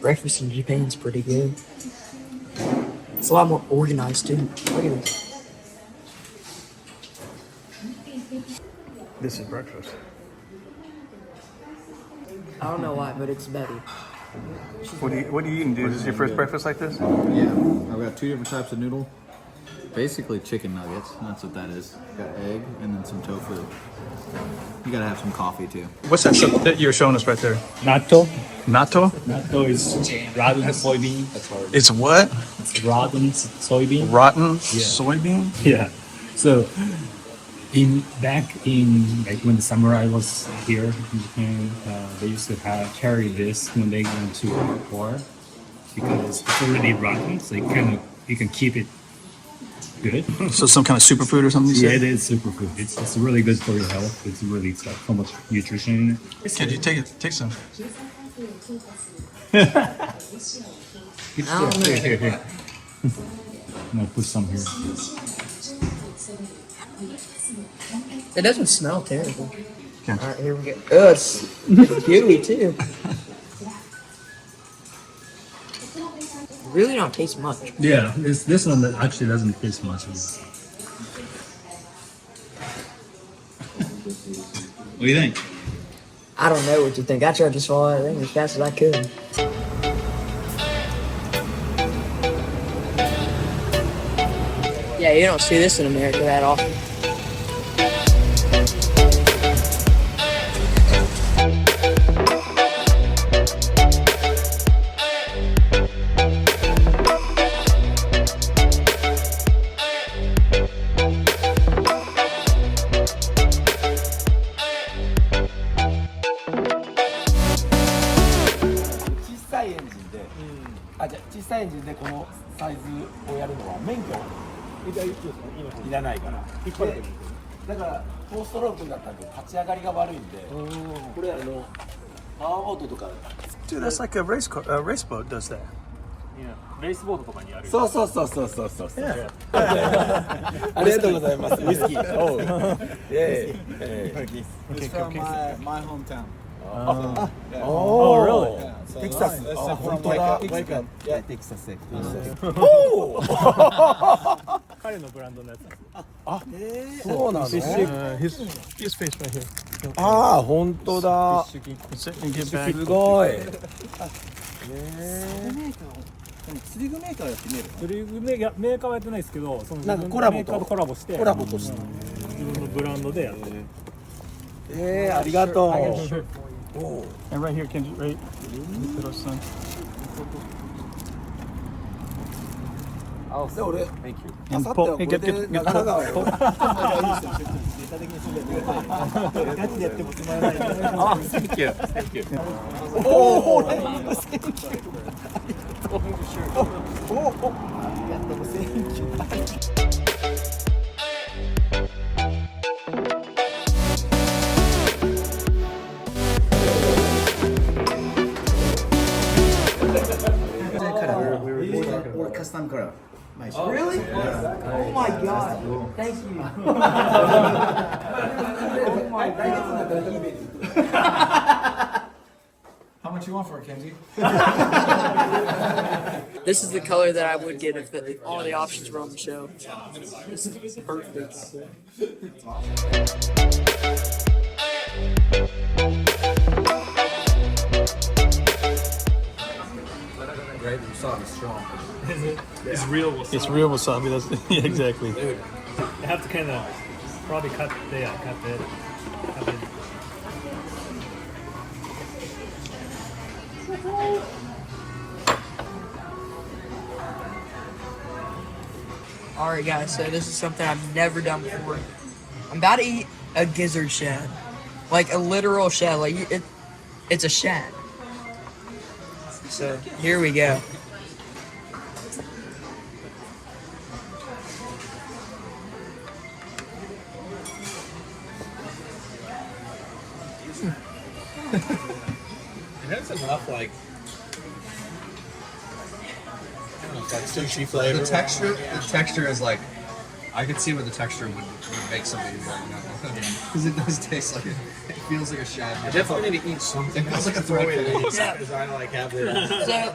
breakfast in Japan is pretty good. It's a lot more organized too. Look at this. This is breakfast. I don't know why, but it's better. What are you eating, dude? Is this your first breakfast like this? Yeah, I've got 2 different types of noodle. Basically chicken nuggets, that's what that is. Got egg and then some tofu. You gotta have some coffee too. What's that stuff that you're showing us right there? Natto. Natto? Natto is rotten soybean. It's what? It's rotten soybean. Rotten soybean? Yeah. So back in like when the samurai was here in Japan, they used to carry this when they go to war because it's already rotten, so you can keep it good. So some kind of superfood or something? Yeah, it is superfood. It's really good for your health. It's really got so much nutrition in it. Can you take some? Here. I'm gonna put some here. It doesn't smell terrible. Okay. All right, here we go. Oh, it's gooey too. Really don't taste much. Yeah, this one that actually doesn't taste much. What do you think? I don't know what you think. I tried to swallow that thing as fast as I could. Yeah, you don't see this in America that often. Dude, that's like a race boat does that. レースボードとかにある。そう。ありがとうございます。ウイスキー。おう。It's from my hometown. Oh, really? Yeah, so Texas. It's Oh, from wake up. Texas. Yeah. Texas. 彼のブランドのやつ。そうなの？ His face right here. ああ、本当だ。 That's it. And get back. すごい。釣り具メーカーやってみる。釣り具メーカーはやってないですけど、そのなんかコラボとメーカーとコラボしてコラボとして。自分のブランドでやってる。ありがとう。 And right here, Kenji, right? Little son. で、俺、あ And さっては pull. こ Hey, れ get で get 長 get 良川よ。 ガチでやってもつまらない。Thank you. Thank you. おお、Or custom color. Really? Oh my god. Thank you. Oh my god. How much you want for it, Kenji? This is the color that I would get if all the options were on the show. This is perfect. Right, you saw it's strong. It's real wasabi. It's real wasabi. That's yeah, exactly. You have to kind of probably cut it. Alright guys, so this is something I've never done before. I'm about to eat a gizzard shad. Like a literal shad. Like it's a shad. So here we go. And that's enough, like, I don't know, it's got sushi flavor. The texture is like, I could see what the texture would make somebody want, because it does taste like feels like a shad. I definitely need to eat something. It feels like a thread. Yeah. Because I like have it.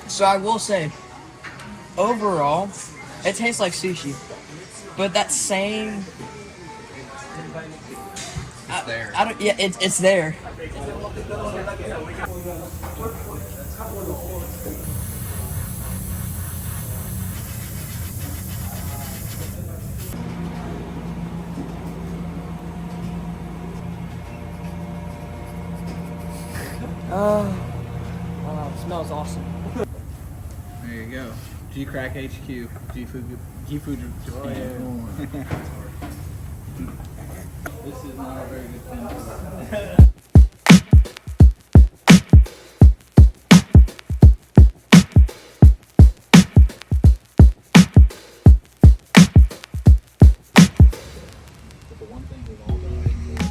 So I will say, overall, it tastes like sushi, but that same. It's there. I don't. Yeah, it's there. Wow, it smells awesome. There you go. G Crack HQ. Gifu. This is not a very good thing.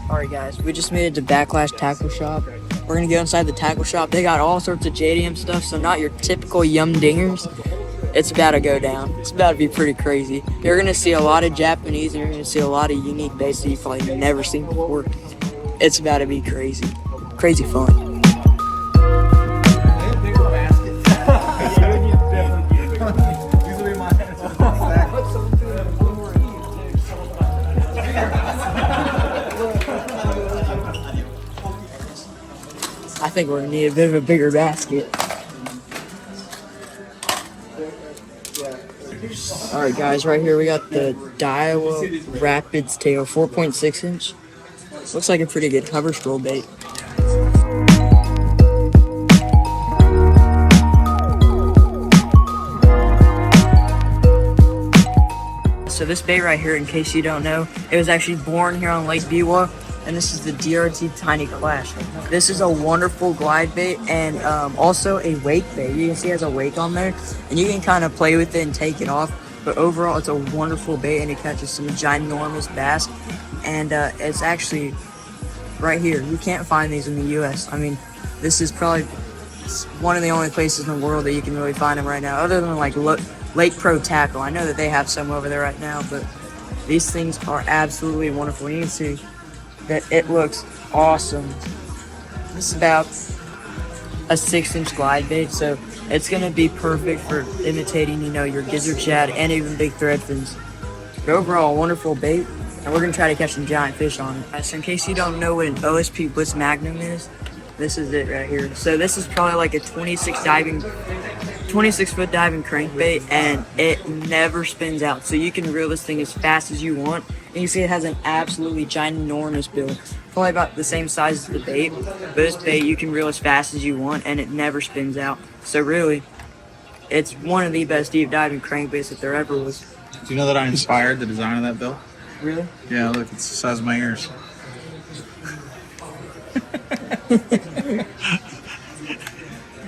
Alright guys, we just made it to Backlash Tackle Shop. We're gonna go inside the tackle shop. They got all sorts of JDM stuff, so not your typical yum dingers. It's about to go down. It's about to be pretty crazy. You're gonna see a lot of Japanese and you're gonna see a lot of unique baits that you've probably never seen before. It's about to be crazy. Crazy fun. I think we're gonna need a bit of a bigger basket. Alright guys, right here we got the Daiwa Rapids Tail 4.6 inch. Looks like a pretty good cover scroll bait. So this bait right here, in case you don't know, it was actually born here on Lake Biwa, and this is the DRT Tiny Clash. This is a wonderful glide bait and also a wake bait. You can see it has a wake on there, and you can kind of play with it and take it off. But overall, it's a wonderful bait, and it catches some ginormous bass. And it's actually right here. You can't find these in the U.S. I mean, this is probably one of the only places in the world that you can really find them right now, other than like Lake Pro Tackle. I know that they have some over there right now, but these things are absolutely wonderful. You can see that it looks awesome. This is about a 6-inch glide bait, so it's gonna be perfect for imitating, you know, your gizzard shad and even big threadfins. But overall, a wonderful bait, and we're gonna try to catch some giant fish on it. So in case you don't know what an OSP Bliss Magnum is, this is it right here. So this is probably like a 26-foot diving crankbait, and it never spins out. So you can reel this thing as fast as you want. And you see it has an absolutely ginormous bill. Probably about the same size as the bait. But this bait you can reel as fast as you want, and it never spins out. So really, it's one of the best deep diving crankbaits that there ever was. Do you know that I inspired the design of that bill? Really? Yeah, look, it's the size of my ears.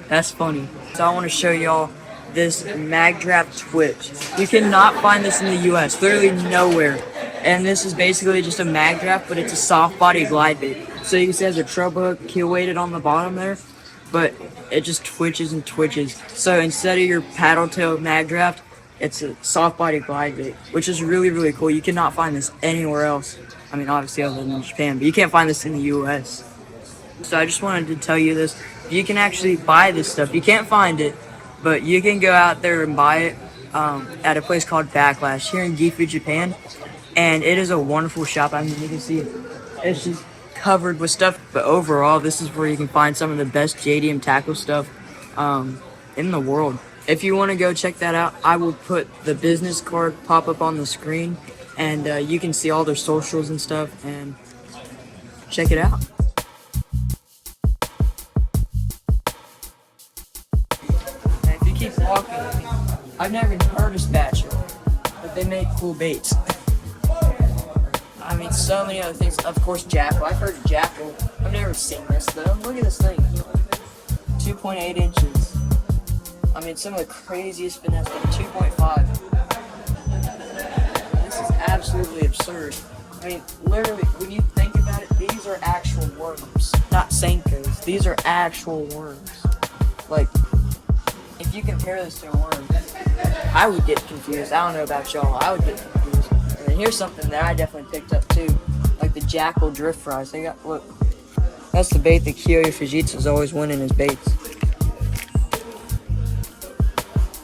That's funny. So I want to show y'all this Magdraft Twitch. You cannot find this in the US, literally nowhere. And this is basically just a Magdraft, but it's a soft body glide bait. So you can see it has a treble hook keel weighted on the bottom there, but it just twitches and twitches. So instead of your paddle tail Magdraft, it's a soft body glide bait, which is really, really cool. You cannot find this anywhere else. I mean, obviously other than Japan, but you can't find this in the US. So I just wanted to tell you this. You can actually buy this stuff. You can't find it, but you can go out there and buy it at a place called Backlash here in Gifu, Japan. And it is a wonderful shop. I mean, you can see it's just covered with stuff. But overall, this is where you can find some of the best JDM tackle stuff in the world. If you want to go check that out, I will put the business card pop up on the screen. And you can see all their socials and stuff. And check it out. Keep walking. I've never even heard of Spatula, but they make cool baits. I mean, so many other things. Of course, Jackal. I've heard of Jackal. I've never seen this though. Look at this thing. 2.8 inches. I mean, some of the craziest finesse, like 2.5. This is absolutely absurd. I mean, literally, when you think about it, these are actual worms, not Senkos. These are actual worms. Like, if you compare this to a worm, I would get confused. I don't know about y'all. I would get confused. And then here's something that I definitely picked up too, like the jackal drift fries. They got look. That's the bait that Kyoyo Fujitsu is always winning his baits.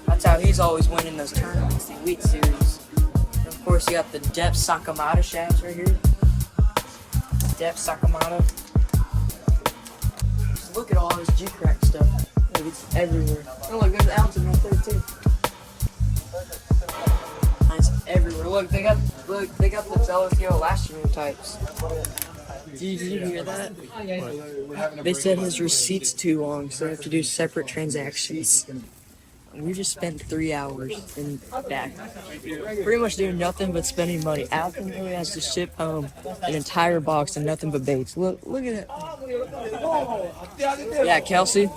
That's how he's always winning those tournaments, the Elite Series. And of course, you got the Depth Sakamata shafts right here. Depth Sakamata. Just look at all this G-Crack stuff. Look, it's everywhere. Oh, look, there's Alton right there too. It's everywhere. Look, they got the Zelosio Elastomerium types. Did you hear that? They said his receipt's too long, so they have to do separate transactions. We just spent 3 hours in back. Pretty much doing nothing but spending money. Alton really has to ship home an entire box of nothing but baits. Look at it. Yeah, Kelsey.